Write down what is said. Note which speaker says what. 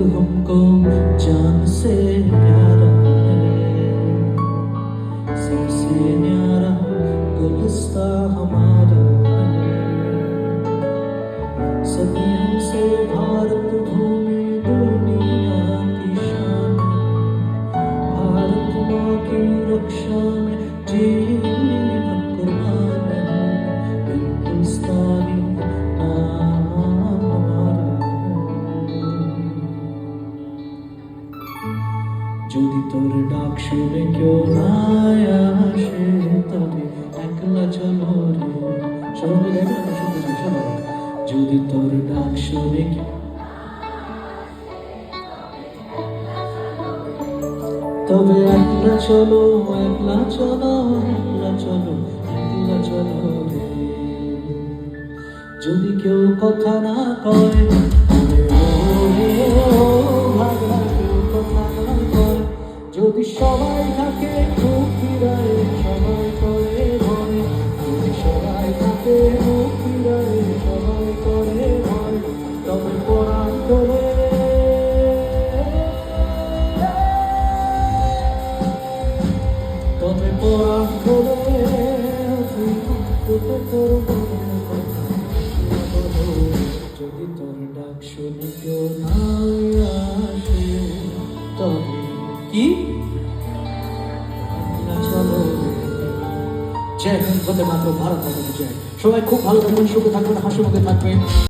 Speaker 1: हमको जान से प्यारा है, सबसे न्यारा गुलिस्ता हमारा है। सदियों से भारत भूमि दुनिया की शान, भारत माँ की रक्षा में जीवन कुर्बान है। हिंदुस्तानी नाम हमारा है। যদি তোর ডাক শুনে কেউ না আসে তবে একলা চলো রে। সবাই গাইবে না, শুনতে চাই সবাই। যদি তোর ডাক শুনে তবে একলা চলো, একলা চলো, একলা চলো, একলা চলো রে। যদি কেউ কথা না কয় তবে ভাগা কেউ কথা না কয়, যদি সবাই থাকে মুখ ফিরায় সবাই করে ভয়, যদি সবাই থাকে মুখ ফিরায় সবাই করে ভয়, তবে পরাণ করে তবে পরাণ করে যদি তোর ডাক শুনে কেউ না আসে তবে কি চলো। জয় হিন্দ, বন্দে মাতরম, ভারত মাতা কি জয়। সবাই খুব ভালো থাকবেন, সুখে থাকবেন, হাসি মুখে থাকবেন।